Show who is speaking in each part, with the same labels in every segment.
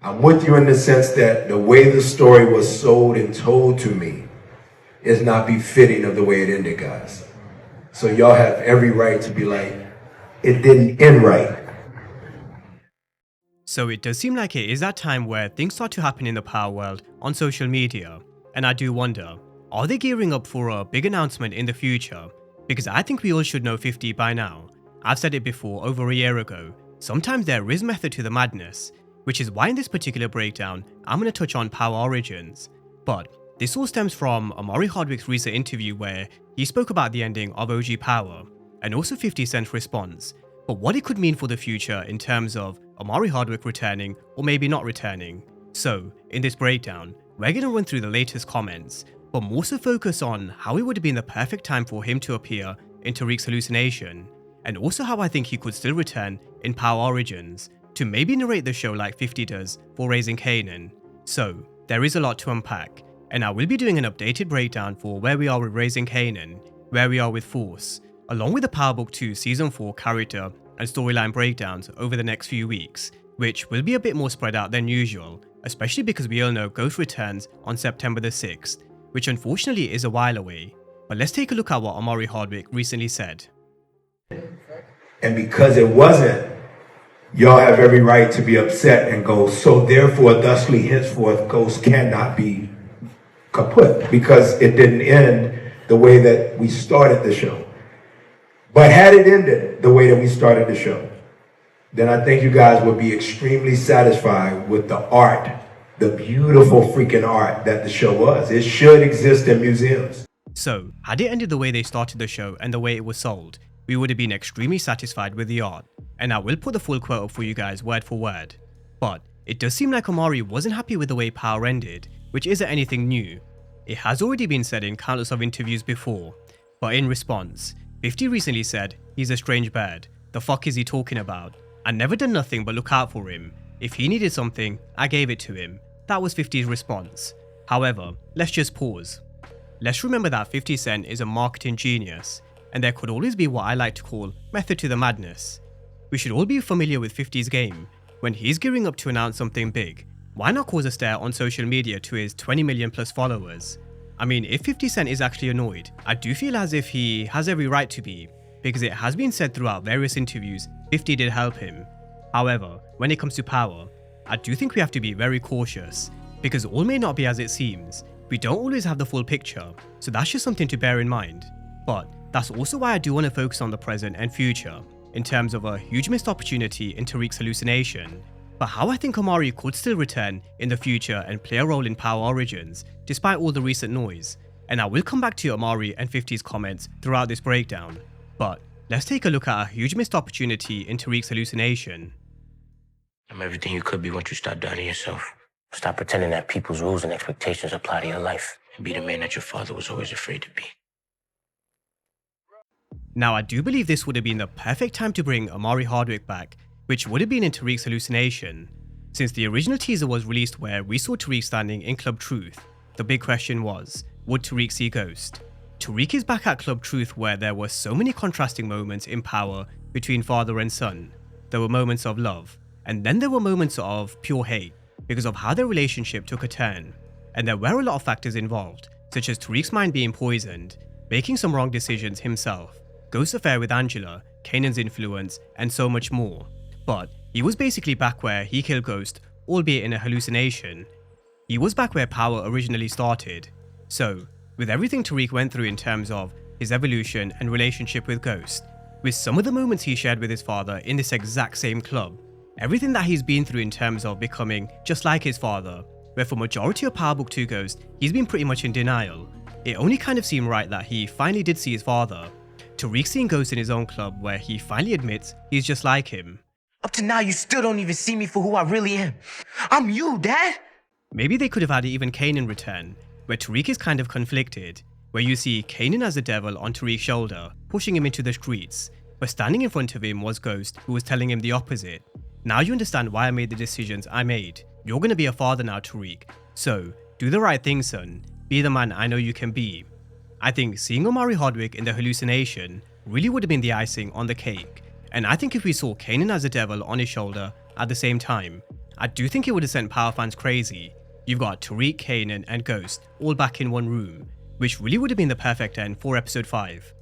Speaker 1: I'm with you in the sense that the way the story was sold and told to me is not befitting of the way it ended, guys. So y'all have every right to be like, it didn't end right.
Speaker 2: So it does seem like it is that time where things start to happen in the power world on social media, and I do wonder, are they gearing up for a big announcement in the future? Because I think we all should know 50 by now. I've said it before over a year ago, sometimes there is method to the madness, which is why in this particular breakdown, I'm going to touch on power origins. But this all stems from Omari Hardwick's recent interview where he spoke about the ending of OG Power, and also 50 Cent's response, but what it could mean for the future in terms of Omari Hardwick returning or maybe not returning. So, in this breakdown, we're going to run through the latest comments, but more so focus on how it would have been the perfect time for him to appear in Tariq's hallucination, and also how I think he could still return in Power Origins, to maybe narrate the show like 50 does for Raising Kanan. So, there is a lot to unpack, and I will be doing an updated breakdown for where we are with Raising Kanan, where we are with Force, along with the Power Book 2 Season 4 character and storyline breakdowns over the next few weeks, which will be a bit more spread out than usual, especially because we all know Ghost returns on September the 6th, which unfortunately is a while away. But let's take a look at what Omari Hardwick recently said.
Speaker 1: And because it wasn't, y'all have every right to be upset and go, so therefore, thusly, henceforth, Ghost cannot be kaput, because it didn't end the way that we started the show. But had it ended the way that we started the show, then I think you guys would be extremely satisfied with the art, the beautiful freaking art that the show was. It should exist in museums.
Speaker 2: So, had it ended the way they started the show and the way it was sold, we would have been extremely satisfied with the art, and I will put the full quote up for you guys word for word. But it does seem like Omari wasn't happy with the way Power ended, which isn't anything new. It has already been said in countless of interviews before, but in response, 50 recently said, "He's a strange bird, the fuck is he talking about? I never done nothing but look out for him. If he needed something, I gave it to him." That was 50's response. However, let's just pause. Let's remember that 50 Cent is a marketing genius, and there could always be what I like to call method to the madness. We should all be familiar with 50's game. When he's gearing up to announce something big, why not cause a stare on social media to his 20 million plus followers? I mean, if 50 Cent is actually annoyed, I do feel as if he has every right to be, because it has been said throughout various interviews 50 did help him. However, when it comes to Power, I do think we have to be very cautious, because all may not be as it seems. We don't always have the full picture, so that's just something to bear in mind. But that's also why I do want to focus on the present and future, in terms of a huge missed opportunity in Tariq's hallucination, but how I think Omari could still return in the future and play a role in Power Origins, despite all the recent noise. And I will come back to Omari and 50's comments throughout this breakdown. But let's take a look at a huge missed opportunity in Tariq's hallucination.
Speaker 3: I'm everything you could be once you start doubting yourself. Stop pretending that people's rules and expectations apply to your life, and be the man that your father was always afraid to be.
Speaker 2: Now, I do believe this would have been the perfect time to bring Omari Hardwick back, which would have been in Tariq's hallucination. Since the original teaser was released where we saw Tariq standing in Club Truth, the big question was, would Tariq see Ghost? Tariq is back at Club Truth where there were so many contrasting moments in Power between father and son. There were moments of love, and then there were moments of pure hate, because of how their relationship took a turn. And there were a lot of factors involved, such as Tariq's mind being poisoned, making some wrong decisions himself, Ghost's affair with Angela, Kanan's influence, and so much more. But he was basically back where he killed Ghost, albeit in a hallucination. He was back where Power originally started. So, with everything Tariq went through in terms of his evolution and relationship with Ghost, with some of the moments he shared with his father in this exact same club, everything that he's been through in terms of becoming just like his father, where for majority of Power Book 2 Ghost, he's been pretty much in denial. It only kind of seemed right that he finally did see his father. Tariq seeing Ghost in his own club where he finally admits he's just like him.
Speaker 3: Up to now, you still don't even see me for who I really am. I'm you, Dad!
Speaker 2: Maybe they could have had even Kanan return, where Tariq is kind of conflicted, where you see Kanan as the devil on Tariq's shoulder, pushing him into the streets, but standing in front of him was Ghost, who was telling him the opposite. Now you understand why I made the decisions I made. You're gonna be a father now, Tariq. So, do the right thing, son. Be the man I know you can be. I think seeing Omari Hardwick in the hallucination really would have been the icing on the cake. And I think if we saw Kanan as the devil on his shoulder at the same time, I do think it would have sent Power fans crazy. You've got Tariq, Kanan, and Ghost all back in one room, which really would have been the perfect end for episode 5.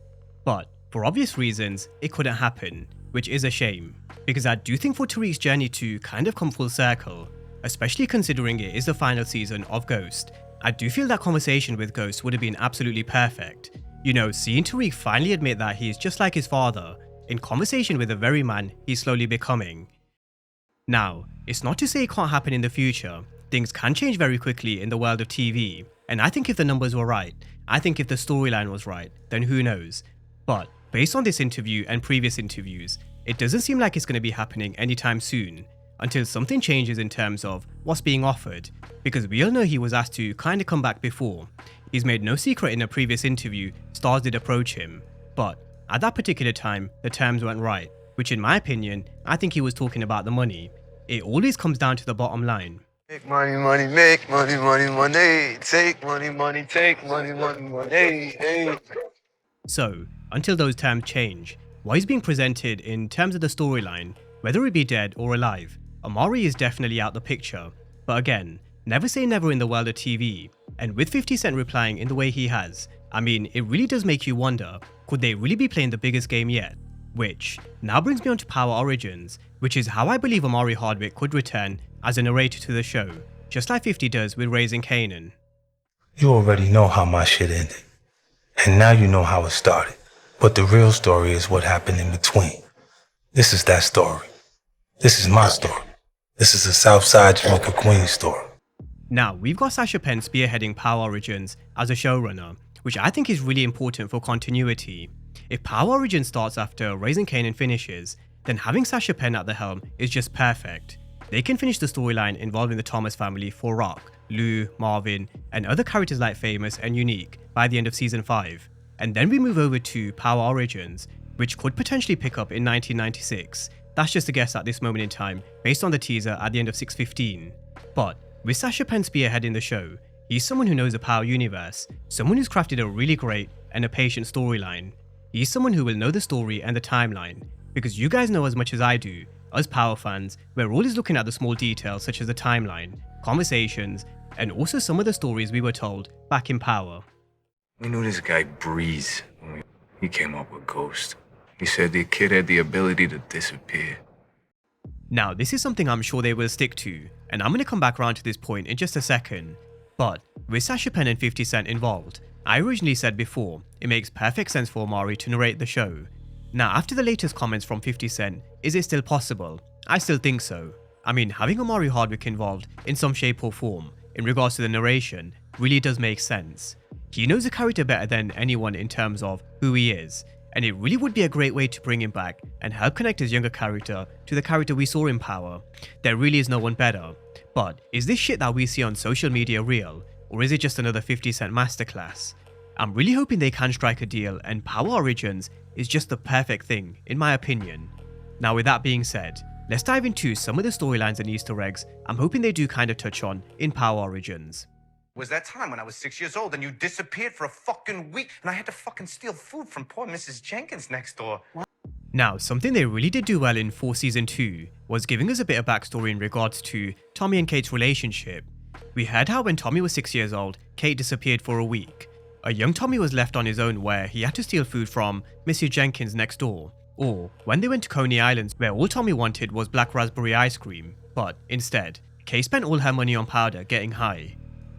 Speaker 2: But for obvious reasons, it couldn't happen, which is a shame, because I do think for Tariq's journey to kind of come full circle, especially considering it is the final season of Ghost, I do feel that conversation with Ghost would have been absolutely perfect. You know, seeing Tariq finally admit that he is just like his father, in conversation with the very man he's slowly becoming. Now, it's not to say it can't happen in the future. Things can change very quickly in the world of TV, and I think if the numbers were right, I think if the storyline was right, then who knows. But based on this interview and previous interviews, it doesn't seem like it's going to be happening anytime soon, until something changes in terms of what's being offered, because we all know he was asked to kind of come back before. He's made no secret in a previous interview stars did approach him, but at that particular time the terms weren't right, which in my opinion, I think he was talking about the money. It always comes down to the bottom line.
Speaker 4: Make money, money, make money, money, money, take money, money, take money, money, money, hey.
Speaker 2: So, until those terms change, what is being presented in terms of the storyline, whether it be dead or alive, Omari is definitely out the picture. But again, never say never in the world of TV, and with 50 Cent replying in the way he has, I mean, it really does make you wonder, could they really be playing the biggest game yet? Which now brings me on to Power Origins, which is how I believe Omari Hardwick could return as a narrator to the show, just like 50 does with Raising Kanan.
Speaker 5: You already know how my shit ended, and now you know how it started. But the real story is what happened in between. This is that story. This is my story. This is a Southside Jamaica Queen story.
Speaker 2: Now, we've got Sasha Penn spearheading Power Origins as a showrunner, which I think is really important for continuity. If Power Origins starts after Raising Kanan finishes, then having Sasha Penn at the helm is just perfect. They can finish the storyline involving the Thomas family for Rock, Lou, Marvin, and other characters like Famous and Unique by the end of season 5. And then we move over to Power Origins, which could potentially pick up in 1996. That's just a guess at this moment in time, based on the teaser at the end of 6:15. But with Sasha Penn spearheading the show, he's someone who knows the Power universe, someone who's crafted a really great and a patient storyline. He's someone who will know the story and the timeline, because you guys know as much as I do, us Power fans, we're always looking at the small details such as the timeline, conversations, and also some of the stories we were told back in Power.
Speaker 6: We knew this guy Breeze when he came up with Ghost. He said the kid had the ability to disappear.
Speaker 2: Now, this is something I'm sure they will stick to, and I'm going to come back around to this point in just a second. But with Sasha Penn and 50 Cent involved, I originally said before, it makes perfect sense for Omari to narrate the show. Now, after the latest comments from 50 Cent, is it still possible? I still think so. I mean, having Omari Hardwick involved in some shape or form in regards to the narration really does make sense. He knows the character better than anyone in terms of who he is, and it really would be a great way to bring him back and help connect his younger character to the character we saw in Power. There really is no one better. But is this shit that we see on social media real, or is it just another 50 Cent masterclass? I'm really hoping they can strike a deal, and Power Origins is just the perfect thing, in my opinion. Now, with that being said, let's dive into some of the storylines and Easter eggs I'm hoping they do kind of touch on in Power Origins.
Speaker 7: Was that time when I was 6 years old and you disappeared for a fucking week and I had to fucking steal food from poor Mrs. Jenkins next door.
Speaker 2: Now, something they really did do well in for season 2 was giving us a bit of backstory in regards to Tommy and Kate's relationship. We heard how when Tommy was 6 years old, Kate disappeared for a week. A young Tommy was left on his own where he had to steal food from Mrs. Jenkins next door. Or when they went to Coney Island where all Tommy wanted was black raspberry ice cream, but instead, Kate spent all her money on powder getting high.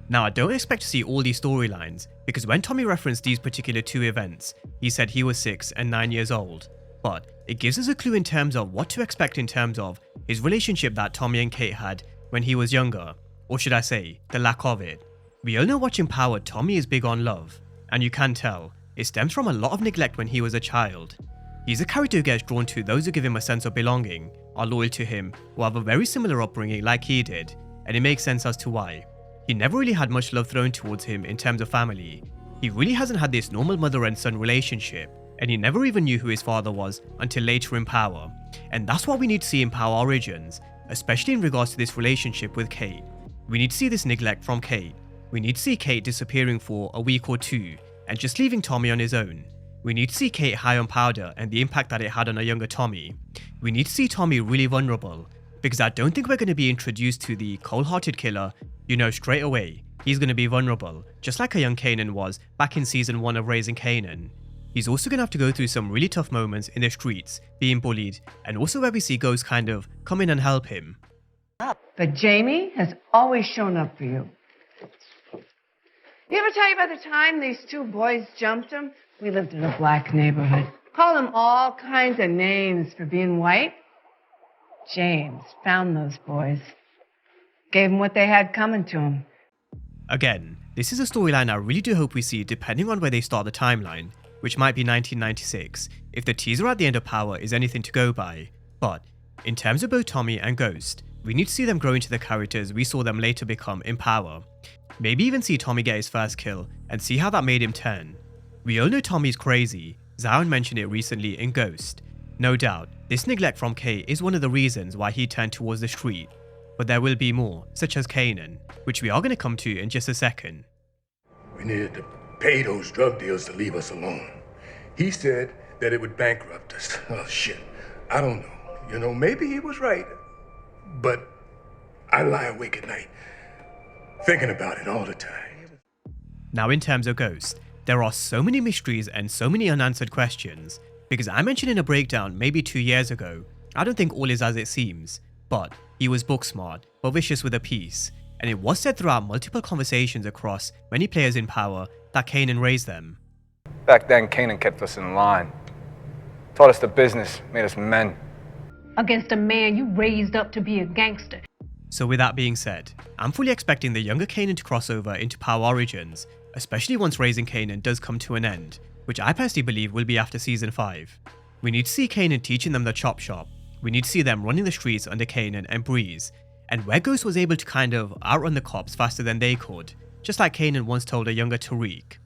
Speaker 2: Now, I don't expect to see all these storylines, because when Tommy referenced these particular two events, he said he was 6 and 9 years old. But it gives us a clue in terms of what to expect in terms of his relationship that Tommy and Kate had when he was younger, or should I say, the lack of it. We all know watching Power, Tommy is big on love, and you can tell, it stems from a lot of neglect when he was a child. He's a character who gets drawn to those who give him a sense of belonging, are loyal to him, or have a very similar upbringing like he did, and it makes sense as to why. He never really had much love thrown towards him in terms of family. He really hasn't had this normal mother and son relationship, and he never even knew who his father was until later in Power. And that's what we need to see in Power Origins, especially in regards to this relationship with Kate. We need to see this neglect from Kate. We need to see Kate disappearing for a week or two, and just leaving Tommy on his own. We need to see Kate high on powder and the impact that it had on a younger Tommy. We need to see Tommy really vulnerable, because I don't think we're going to be introduced to the cold-hearted killer, straight away. He's going to be vulnerable, just like a young Kanan was back in season 1 of Raising Kanan. He's also going to have to go through some really tough moments in the streets, being bullied, and also where we see Ghost kind of come in and help him.
Speaker 8: But Jamie has always shown up for you. You ever tell you by the time these 2 boys jumped him? We lived in a black neighborhood. Called them all kinds of names for being white. James found those boys. Gave them what they had coming to them.
Speaker 2: Again, this is a storyline I really do hope we see depending on where they start the timeline, which might be 1996, if the teaser at the end of Power is anything to go by. But, in terms of both Tommy and Ghost, we need to see them grow into the characters we saw them later become in Power. Maybe even see Tommy get his first kill, and see how that made him turn. We all know Tommy's crazy, Zion mentioned it recently in Ghost. No doubt, this neglect from Kay is one of the reasons why he turned towards the street. But there will be more, such as Kanan, which we are going to come to in just a second.
Speaker 9: We needed to pay those drug deals to leave us alone. He said that it would bankrupt us. Oh, shit. I don't know. Maybe he was right. But I lie awake at night, thinking about it all the time.
Speaker 2: Now in terms of Ghost, there are so many mysteries and so many unanswered questions. Because I mentioned in a breakdown maybe 2 years ago, I don't think all is as it seems. But he was book smart, but vicious with a piece. And it was said throughout multiple conversations across many players in Power that Kanan raised them.
Speaker 10: Back then, Kanan kept us in line. Taught us the business, made us men.
Speaker 11: Against a man you raised up to be a gangster.
Speaker 2: So with that being said, I'm fully expecting the younger Kanan to cross over into Power Origins, especially once Raising Kanan does come to an end, which I personally believe will be after Season 5. We need to see Kanan teaching them the chop shop. We need to see them running the streets under Kanan and Breeze, and where Ghost was able to kind of outrun the cops faster than they could, just like Kanan once told a younger Tariq.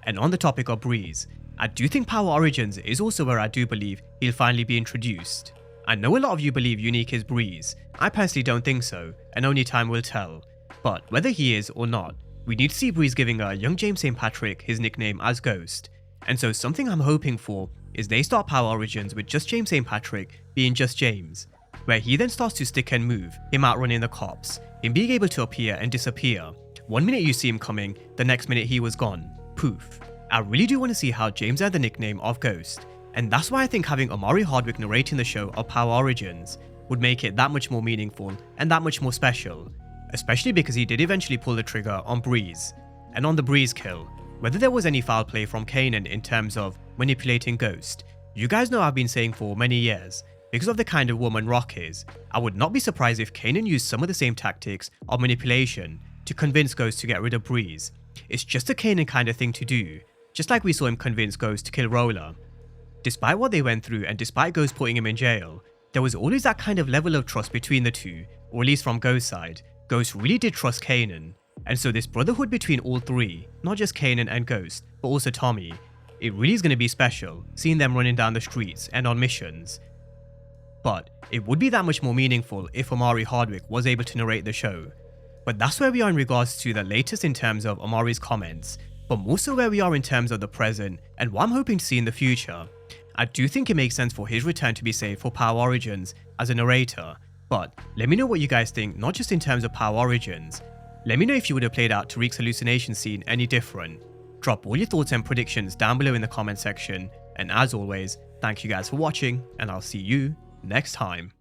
Speaker 2: And on the topic of Breeze, I do think Power Origins is also where I do believe he'll finally be introduced. I know a lot of you believe Unique is Breeze. I personally don't think so, and only time will tell. But whether he is or not, we need to see Breeze giving a young James St. Patrick his nickname as Ghost. And so something I'm hoping for is they start Power Origins with just James St. Patrick being just James, where he then starts to stick and move, him outrunning the cops, him being able to appear and disappear. One minute you see him coming, the next minute he was gone. Poof. I really do want to see how James earned the nickname of Ghost, and that's why I think having Omari Hardwick narrating the show of Power Origins would make it that much more meaningful and that much more special, especially because he did eventually pull the trigger on Breeze. And on the Breeze kill, whether there was any foul play from Kanan in terms of manipulating Ghost, you guys know I've been saying for many years, because of the kind of woman Rock is, I would not be surprised if Kanan used some of the same tactics of manipulation to convince Ghost to get rid of Breeze. It's just a Kanan kind of thing to do, just like we saw him convince Ghost to kill Roller. Despite what they went through and despite Ghost putting him in jail, there was always that kind of level of trust between the two, or at least from Ghost's side. Ghost really did trust Kanan, and so this brotherhood between all three, not just Kanan and Ghost, but also Tommy, it really is going to be special, seeing them running down the streets and on missions. But it would be that much more meaningful if Omari Hardwick was able to narrate the show. But that's where we are in regards to the latest in terms of Omari's comments, but more so where we are in terms of the present and what I'm hoping to see in the future. I do think it makes sense for his return to be saved for Power Origins as a narrator, but let me know what you guys think, not just in terms of Power Origins. Let me know if you would have played out Tariq's hallucination scene any different. Drop all your thoughts and predictions down below in the comment section, and as always, thank you guys for watching, and I'll see you next time.